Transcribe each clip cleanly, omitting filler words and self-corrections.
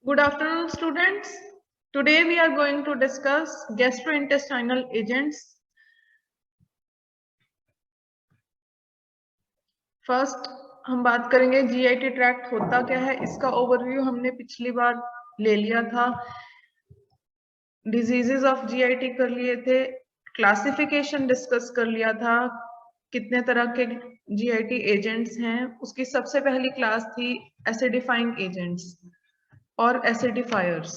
Good afternoon, students. Today we are going to discuss gastrointestinal agents. First, हम बात करेंगे GIT tract होता क्या है, इसका ओवरव्यू हमने पिछली बार ले लिया था। डिजीजेस ऑफ GIT कर लिए थे, क्लासिफिकेशन डिस्कस कर लिया था, कितने तरह के GIT एजेंट्स हैं। उसकी सबसे पहली क्लास थी एसिडिफाइंग एजेंट्स और एसिडिफायर्स।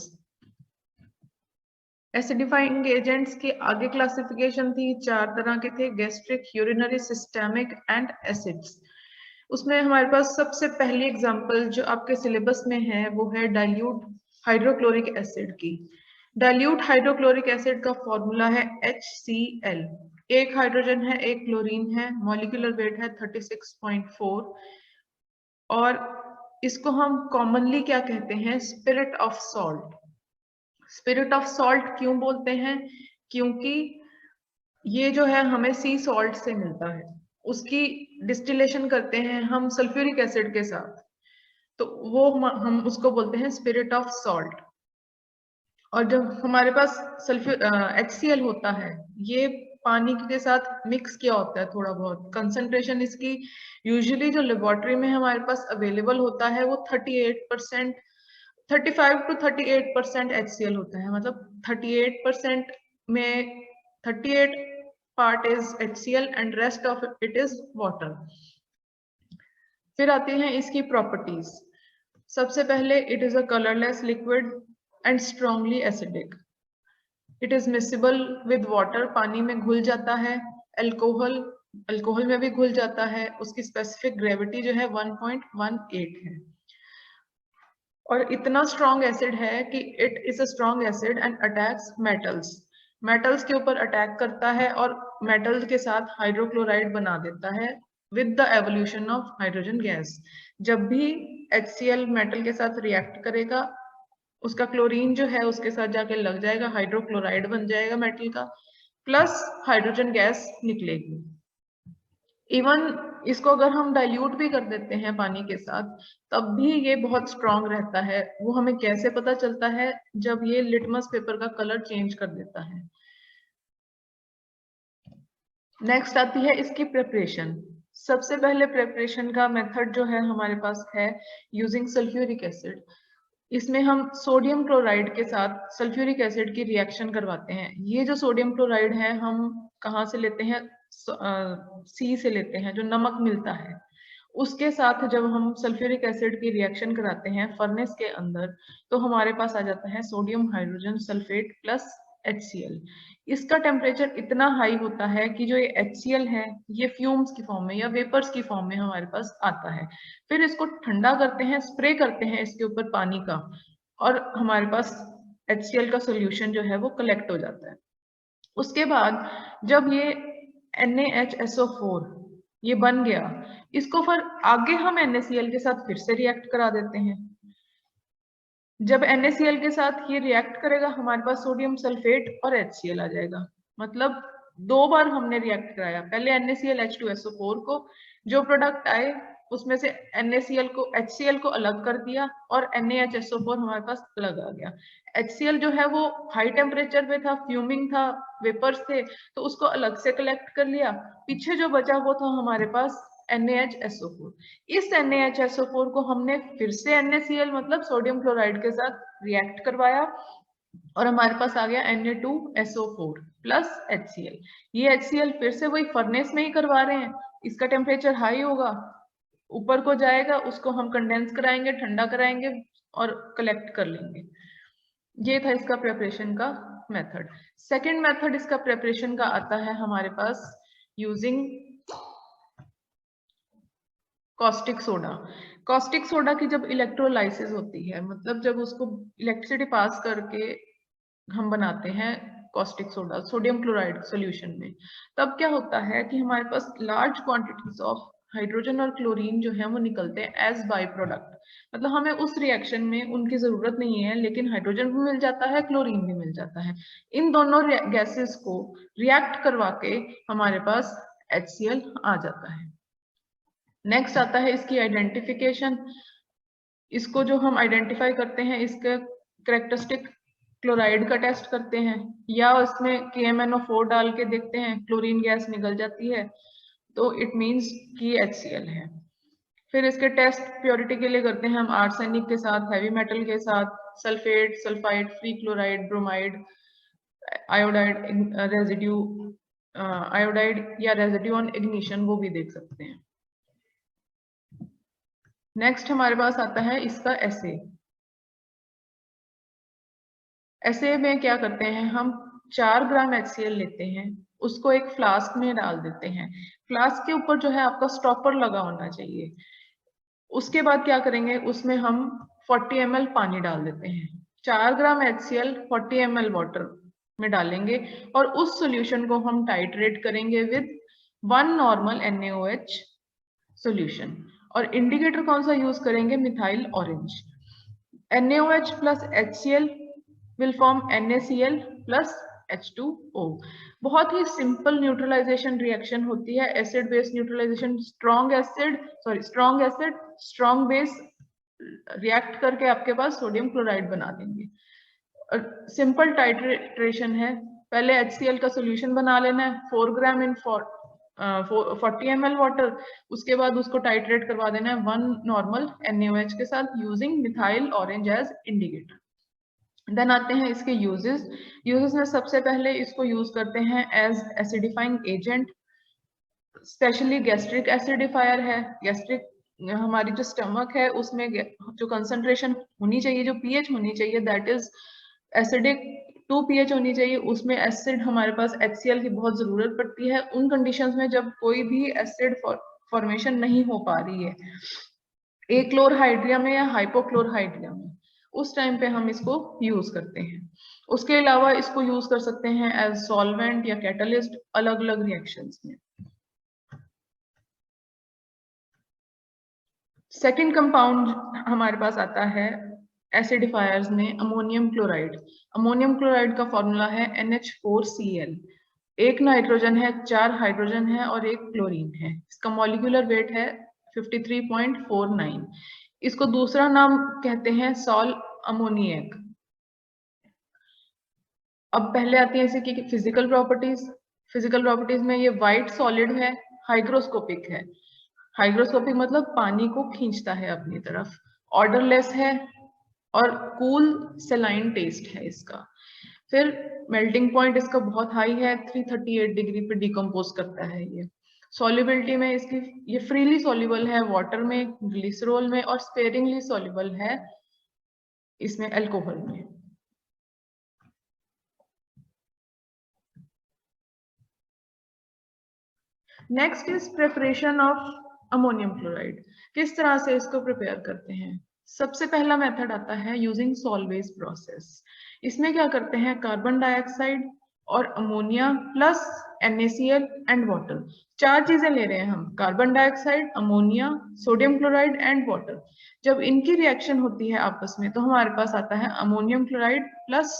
एसिडिफाइंग एजेंट्स की आगे क्लासिफिकेशन थी, 4 तरह के थे, gastric, urinary, systemic and acids. उसमें हमारे पास सबसे पहली एग्जांपल जो आपके सिलेबस में है वो है डाइल्यूट हाइड्रोक्लोरिक एसिड की। डाइल्यूट हाइड्रोक्लोरिक एसिड का फॉर्मूला है HCl। एक हाइड्रोजन है, एक क्लोरीन है, मॉलिक्यूलर वेट है 36.4 और इसको हम कॉमनली क्या कहते हैं, spirit of salt. Spirit of salt क्यों बोलते हैं? क्योंकि ये जो है हमें सी सॉल्ट से मिलता है, उसकी डिस्टिलेशन करते हैं हम सल्फ्यूरिक एसिड के साथ, तो वो हम उसको बोलते हैं स्पिरिट ऑफ सॉल्ट। और जब हमारे पास HCl होता है, ये पानी के साथ मिक्स किया होता है थोड़ा बहुत। कंसंट्रेशन इसकी यूजुअली जो लेबोरेटरी में हमारे पास अवेलेबल होता है वो 38%, 35 to 38% HCl होता है। मतलब 38% में 38 part is HCl and rest of it is water. फिर आती हैं इसकी प्रॉपर्टीज। सबसे पहले it is a colourless liquid and strongly acidic. It is miscible with water, पानी में घुल जाता है। अल्कोहल में भी घुल जाता है। उसकी स्पेसिफिक ग्रेविटी जो है 1.18 है। और इतना स्ट्रॉन्ग एसिड है कि it is a strong acid and attacks metals. Metals के ऊपर अटैक करता है और मेटल्स के साथ हाइड्रोक्लोराइड बना देता है with the evolution of hydrogen gas. जब भी HCl मेटल के साथ रिएक्ट करेगा, उसका क्लोरीन जो है उसके साथ जाके लग जाएगा, हाइड्रोक्लोराइड बन जाएगा मेटल का, प्लस हाइड्रोजन गैस निकलेगी। इवन इसको अगर हम डाइल्यूट भी कर देते हैं पानी के साथ, तब भी ये बहुत स्ट्रांग रहता है। वो हमें कैसे पता चलता है? जब ये लिटमस पेपर का कलर चेंज कर देता है। नेक्स्ट आती है इसकी प्रिपरेशन। सबसे पहले प्रिपरेशन का मेथड जो है हमारे पास है यूजिंग सल्फ्यूरिक एसिड। इसमें हम सोडियम क्लोराइड के साथ सल्फ्यूरिक एसिड की रिएक्शन करवाते हैं। ये जो सोडियम क्लोराइड है हम कहाँ से लेते हैं? सी से लेते हैं, जो नमक मिलता है। उसके साथ जब हम सल्फ्यूरिक एसिड की रिएक्शन कराते हैं फर्नेस के अंदर, तो हमारे पास आ जाता है sodium hydrogen sulphate plus HCl। इसका टेम्परेचर इतना हाई होता है कि जो ये HCl है ये फ्यूम्स की फॉर्म में या वेपर्स की फॉर्म में हमारे पास आता है। फिर इसको ठंडा करते हैं, स्प्रे करते हैं इसके ऊपर पानी का, और हमारे पास HCl का सोल्यूशन जो है वो कलेक्ट हो जाता है। उसके बाद जब ये NaHSO4 ये बन गया, इसको फिर आगे हम NaCl के साथ फिर से रिएक्ट करा देते हैं। जब NaCl के साथ ये रिएक्ट करेगा, हमारे पास सोडियम सल्फेट और HCl आ जाएगा। मतलब 2 बार हमने रिएक्ट कराया। पहले NaCl H2SO4 को, जो प्रोडक्ट आए उसमें से NaCl को HCl को अलग कर दिया और NaHSO4 हमारे पास अलग आ गया। HCl जो है वो हाई टेम्परेचर पे था, फ्यूमिंग था, वेपर्स थे, तो उसको अलग से कलेक्ट कर लिया। पीछे जो बचा वो था हमारे पास NaHSO4। इस NaHSO4 को हमने फिर से NaCl मतलब सोडियम क्लोराइड के साथ रिएक्ट करवाया और हमारे पास आ गया Na2SO4 प्लस HCl। ये HCl फिर से वही फर्नेस में ही करवा रहे हैं। इसका टेम्परेचर हाई होगा, ऊपर को जाएगा, उसको हम कंडेंस कराएंगे, ठंडा कराएंगे और कलेक्ट कर लेंगे। ये था इसका प्रिपरेशन का मेथड। सेकेंड मेथड इसका प्रिपरेशन का आता है हमारे पास using caustic soda. Caustic soda की जब इलेक्ट्रोलाइसिस होती है, मतलब जब उसको इलेक्ट्रिसिटी पास करके हम बनाते हैं caustic soda sodium chloride solution में, तब क्या होता है कि हमारे पास लार्ज क्वांटिटीज ऑफ हाइड्रोजन और क्लोरीन जो है वो निकलते हैं एज बाई प्रोडक्ट। मतलब हमें उस रिएक्शन में उनकी जरूरत नहीं है, लेकिन हाइड्रोजन भी मिल जाता है, क्लोरीन भी मिल जाता है। इन दोनों गैसेस को रिएक्ट करवा के हमारे पास HCl आ जाता है। नेक्स्ट आता है इसकी आइडेंटिफिकेशन। इसको जो हम आइडेंटिफाई करते हैं, इसका कैरेक्टरिस्टिक क्लोराइड का टेस्ट करते हैं, या उसमें KMnO4 डाल के देखते हैं, क्लोरीन गैस निकल जाती है तो इट मीन्स कि HCl है। फिर इसके टेस्ट प्योरिटी के लिए करते हैं हम आर्सेनिक के साथ, हैवी मेटल के साथ, sulphate, sulphide, free chloride, bromide, iodide residue, iodide या रेजिड्यू ऑन इग्निशन, वो भी देख सकते हैं। नेक्स्ट हमारे पास आता है इसका एसे। एसे में क्या करते हैं हम, 4 ग्राम HCl लेते हैं, उसको एक फ्लास्क में डाल देते हैं। फ्लास्क के ऊपर जो है आपका स्टॉपर लगा होना चाहिए। उसके बाद क्या करेंगे, उसमें हम 40 ml पानी डाल देते हैं। 4 ग्राम HCl 40 ml वाटर में डालेंगे और उस सॉल्यूशन को हम टाइट्रेट करेंगे विद 1 नॉर्मल NaOH सॉल्यूशन। और इंडिकेटर कौन सा यूज करेंगे, methyl orange. NaOH plus HCl will form NaCl plus H2O। बहुत ही सिंपल न्यूट्रलाइजेशन रिएक्शन होती है, acid base neutralization. Strong acid strong base react करके आपके पास सोडियम क्लोराइड बना देंगे। सिंपल टाइट्रेशन है, पहले HCl का सोल्यूशन बना लेना है 4 ग्राम इन 40 ml वाटर, उसके बाद उसको टाइट्रेट करवा देना है 1 नॉर्मल NaOH के साथ using methyl orange as indicator. Then आते हैं इसके यूजेस में सबसे पहले इसको यूज करते हैं as acidifying agent, specially gastric acidifier है। गैस्ट्रिक हमारी जो स्टमक है उसमें जो कंसंट्रेशन होनी चाहिए, जो pH होनी चाहिए, दैट इज एसिडिक 2 pH होनी चाहिए, उसमें एसिड हमारे पास HCl की बहुत जरूरत पड़ती है। उन कंडीशंस में जब कोई भी एसिड फॉर्मेशन नहीं हो पा रही है एक्लोरहाइड्रिया में या हाइपोक्लोरहाइड्रिया में, उस टाइम पे हम इसको यूज करते हैं। उसके अलावा इसको यूज कर सकते हैं एज सॉल्वेंट या कैटलिस्ट अलग अलग रिएक्शंस में। सेकेंड कंपाउंड हमारे पास आता है एसिडिफायर्स में अमोनियम क्लोराइड। अमोनियम क्लोराइड का फॉर्मूला है NH4Cl। एक नाइट्रोजन है, 4 हाइड्रोजन है और एक क्लोरीन है। इसका मॉलिक्यूलर वेट है 53.49। इसको दूसरा नाम कहते हैं सॉल अमोनियक। अब पहले आती है इसी की फिजिकल प्रॉपर्टीज। फिजिकल प्रॉपर्टीज में ये व्हाइट सॉलिड है, हाइग्रोस्कोपिक है। हाइग्रोस्कोपिक मतलब पानी को खींचता है अपनी तरफ, ऑर्डरलेस है और कूल सेलाइन टेस्ट है इसका। फिर मेल्टिंग पॉइंट इसका बहुत हाई है, 338 डिग्री पे डिकम्पोज करता है ये। सॉल्युबिलिटी में इसकी ये फ्रीली सॉल्युबल है वाटर में, ग्लिसरॉल में और स्पेरिंगली सॉल्युबल है इसमें अल्कोहल में। Next is preparation of ammonium chloride. किस तरह से इसको प्रिपेयर करते हैं, सबसे पहला मेथड आता है यूजिंग सॉल्वेज प्रोसेस। इसमें क्या करते हैं, कार्बन डाइऑक्साइड और ammonia plus NaCl and water, 4 चीजें ले रहे हैं हम, carbon dioxide, ammonia, sodium chloride and water. जब इनकी रिएक्शन होती है आपस में तो हमारे पास आता है ammonium chloride plus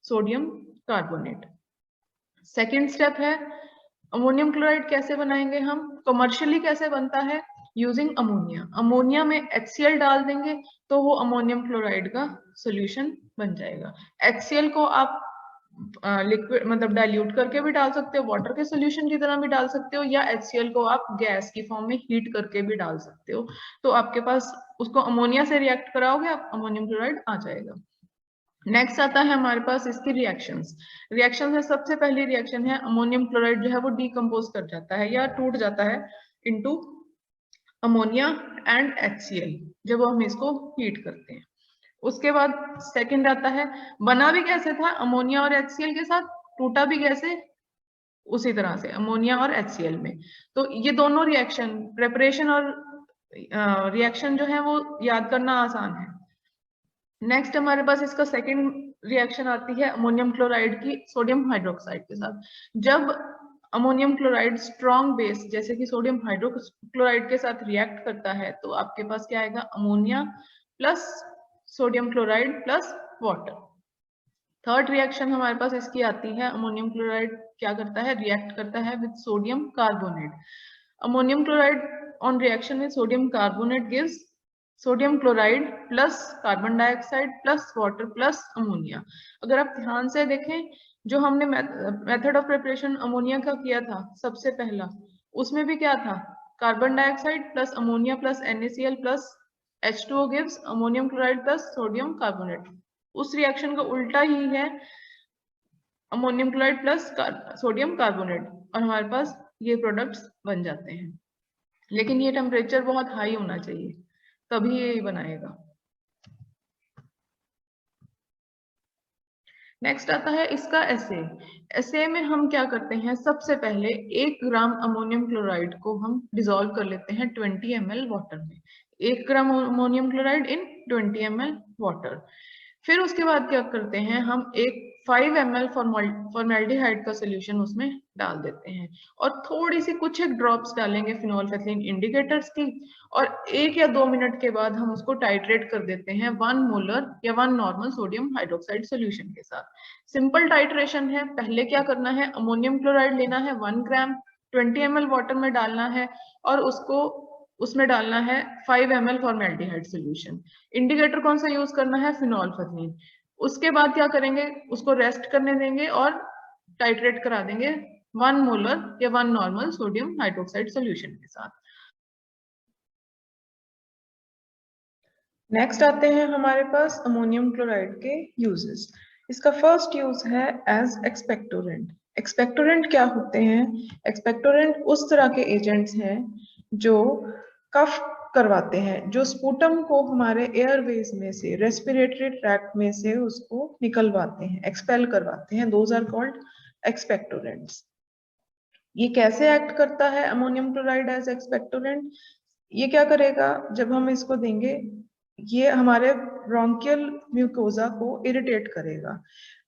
sodium carbonate. Second step है अमोनियम क्लोराइड कैसे बनाएंगे हम, कमर्शियली कैसे बनता है, यूजिंग अमोनिया। अमोनिया में HCl डाल देंगे तो वो अमोनियम क्लोराइड का सॉल्यूशन बन जाएगा। HCl को आप लिक्विड मतलब डाइल्यूट करके भी डाल सकते हो, वाटर के सॉल्यूशन की तरह भी डाल सकते हो, या HCl को आप गैस की फॉर्म में हीट करके भी डाल सकते हो। तो आपके पास उसको अमोनिया से रिएक्ट कराओगे आप अमोनियम क्लोराइड आ जाएगा। नेक्स्ट आता है हमारे पास इसकी रिएक्शंस। रिएक्शन में सबसे पहली रिएक्शन है अमोनियम क्लोराइड जो है वो डिकम्पोज कर जाता है या टूट जाता है इनटू अमोनिया एंड HCl जब हम इसको हीट करते हैं। उसके बाद सेकंड आता है, बना भी कैसे था अमोनिया और HCl के साथ, टूटा भी कैसे उसी तरह से अमोनिया और HCl में। तो ये दोनों रिएक्शन, प्रेपरेशन और रिएक्शन जो है वो याद करना आसान है। नेक्स्ट हमारे पास इसका सेकंड रिएक्शन आती है अमोनियम क्लोराइड की सोडियम हाइड्रोक्साइड के साथ। जब अमोनियम क्लोराइड स्ट्रॉन्ग बेस जैसे कि सोडियम हाइड्रोक्लोराइड के साथ रिएक्ट करता है तो आपके पास क्या आएगा, ammonia plus sodium chloride plus water. Third reaction हमारे पास इसकी आती है, अमोनियम क्लोराइड क्या करता है, रिएक्ट करता है with sodium carbonate. Ammonium chloride on reaction with sodium carbonate gives sodium chloride plus carbon dioxide plus water plus ammonia. अगर आप ध्यान से देखें, जो हमने मेथड ऑफ प्रिपरेशन अमोनिया का किया था सबसे पहला, उसमें भी क्या था, carbon dioxide plus ammonia plus NaCl plus H2O gives ammonium chloride plus sodium carbonate. उस रिएक्शन का उल्टा ही है ammonium chloride plus sodium carbonate, और हमारे पास ये प्रोडक्ट्स बन जाते हैं। लेकिन ये टेम्परेचर बहुत हाई होना चाहिए, तभी ये बनाएगा। नेक्स्ट आता है इसका एसे। एसे में हम क्या करते हैं, सबसे पहले 1 ग्राम अमोनियम क्लोराइड को हम डिसॉल्व कर लेते हैं 20 ml वाटर में। 1 gram ammonium chloride in 20 ml water. फिर उसके बाद क्या करते हैं, हम एक 5 ml फॉर्मेल्डिहाइड का सोल्यूशन उसमें डाल देते हैं, और थोड़ी सी कुछ एक ड्रॉप्स डालेंगे फिनोल्फेथिलीन इंडिकेटर्स की, और 1 या 2 मिनट के बाद हम उसको टाइट्रेट कर देते हैं 1 मोलर या 1 नॉर्मल सोडियम हाइड्रोक्साइड सोल्यूशन के साथ। सिंपल टाइट्रेशन है। पहले क्या करना है, अमोनियम क्लोराइड लेना है 1 ग्राम, 20 ml वाटर में डालना है, और उसको उसमें डालना है 5 ml फॉर्मेल्डिहाइड सोल्यूशन। इंडिकेटर कौन सा यूज करना है, फिनोल्फेथिलीन। उसके बाद क्या करेंगे, उसको रेस्ट करने देंगे और टाइट्रेट करा देंगे 1 मोलर या 1 नॉर्मल सोडियम हाइड्रोक्साइड सोल्यूशन के साथ। नेक्स्ट आते हैं हमारे पास अमोनियम क्लोराइड के यूजेस। इसका फर्स्ट यूज है एज एक्सपेक्टोरेंट। एक्सपेक्टोरेंट क्या होते हैं, एक्सपेक्टोरेंट उस तरह के एजेंट्स हैं जो कफ करवाते हैं, जो स्पूटम को हमारे एयरवेज में से, रेस्पिरेटरी ट्रैक्ट में से उसको निकलवाते हैं, एक्सपेल करवाते हैं। Those are called expectorants. ये कैसे एक्ट करता है अमोनियम क्लोराइड एज एक्सपेक्टोरेंट, ये क्या करेगा, जब हम इसको देंगे, ये हमारे ब्रोंकियल म्यूकोजा को इरिटेट करेगा।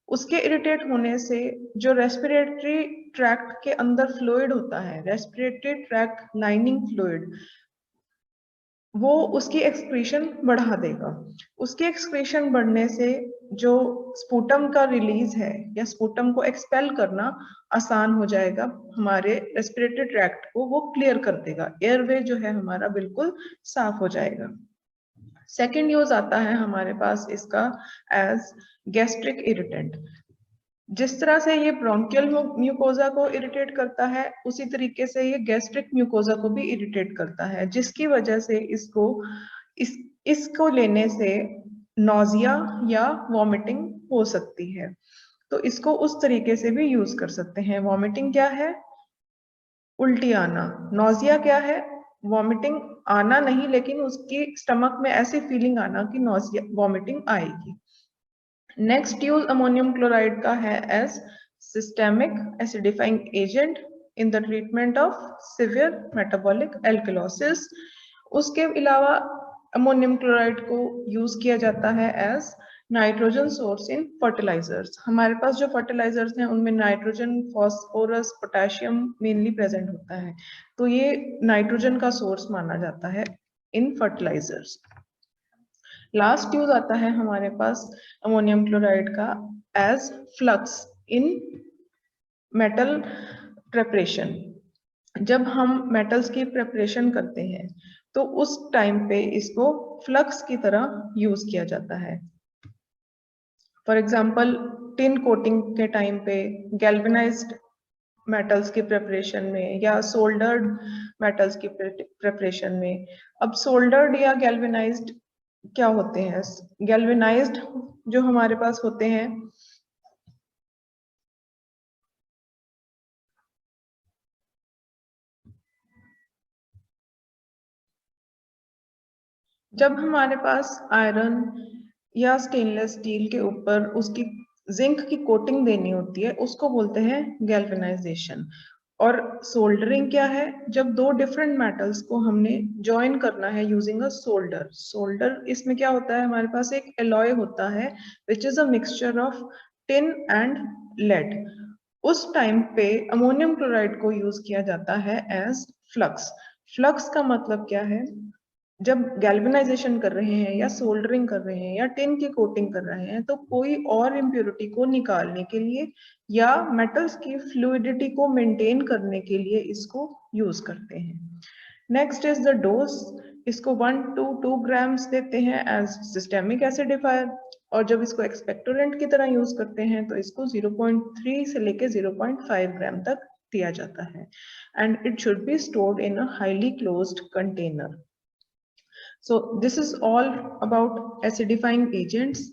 उसके इरिटेट होने से जो रेस्पिरेटरी ट्रैक्ट के अंदर फ्लूइड होता है, रेस्पिरेटरी ट्रैक्ट लाइनिंग फ्लूइड, वो उसकी एक्सक्रीशन बढ़ा देगा। उसकी एक्सक्रीशन बढ़ने से जो स्पूटम का रिलीज है या स्पूटम को एक्सपेल करना आसान हो जाएगा, हमारे रेस्पिरेटरी ट्रैक्ट को वो क्लियर कर देगा, एयरवे जो है हमारा बिल्कुल साफ हो जाएगा। सेकेंड यूज आता है हमारे पास इसका एज गैस्ट्रिक इरिटेंट। जिस तरह से ये ब्रोंकियल म्यूकोजा को इरिटेट करता है, उसी तरीके से ये गैस्ट्रिक म्यूकोजा को भी इरिटेट करता है, जिसकी वजह से इसको लेने से नोजिया या वॉमिटिंग हो सकती है। तो इसको उस तरीके से भी यूज कर सकते हैं। वॉमिटिंग क्या है, उल्टी आना। नोजिया क्या है, वॉमिटिंग आना नहीं, लेकिन उसकी स्टमक में ऐसी फीलिंग आना कि नोजिया वॉमिटिंग आएगी। नेक्स्ट यूज अमोनियम क्लोराइड का है as systemic acidifying agent in the treatment of severe metabolic alkalosis. उसके अलावा अमोनियम क्लोराइड को यूज किया जाता है as nitrogen source in fertilizers. हमारे पास जो फर्टिलाइजर्स हैं उनमें nitrogen, phosphorus, potassium mainly present होता है, तो ये नाइट्रोजन का सोर्स माना जाता है इन फर्टिलाइजर्स। लास्ट यूज आता है हमारे पास अमोनियम क्लोराइड का as flux in metal preparation. जब हम मेटल्स की प्रेपरेशन करते हैं तो उस टाइम पे इसको फ्लक्स की तरह यूज किया जाता है। फॉर एग्जांपल टिन कोटिंग के टाइम पे, गैल्वेनाइज्ड मेटल्स की प्रेपरेशन में, या सोल्डर्ड मेटल्स की प्रेपरेशन में। अब सोल्डर्ड या गैल्वेनाइज्ड क्या होते हैं, गैल्वेनाइज्ड जो हमारे पास होते हैं, जब हमारे पास आयरन या स्टेनलेस स्टील के ऊपर उसकी जिंक की कोटिंग देनी होती है, उसको बोलते हैं गैल्वेनाइजेशन। और सोल्डरिंग क्या है, जब दो डिफरेंट मेटल्स को हमने ज्वाइन करना है यूजिंग अ सोल्डर। सोल्डर इसमें क्या होता है, हमारे पास एक एलॉय होता है which is a mixture of tin and lead. उस टाइम पे अमोनियम क्लोराइड को यूज किया जाता है एज फ्लक्स। फ्लक्स का मतलब क्या है, जब गैल्वेनाइजेशन कर रहे हैं या सोल्डरिंग कर रहे हैं या टिन की कोटिंग कर रहे हैं, तो कोई और इम्प्योरिटी को निकालने के लिए या मेटल्स की फ्लूइडिटी को मेंटेन करने के लिए इसको यूज करते हैं। Next is the dose. इसको 1 to 2 ग्राम्स देते हैं एज सिस्टेमिक एसिडिफायर, और जब इसको एक्सपेक्टोरेंट की तरह यूज करते हैं तो इसको 0.3 से लेके 0.5 ग्राम तक दिया जाता है, and it should be stored in a highly closed container. So this is all about acidifying agents.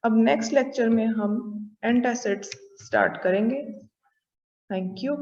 अब नेक्स्ट लेक्चर में हम एंटासिड्स स्टार्ट करेंगे. Thank you.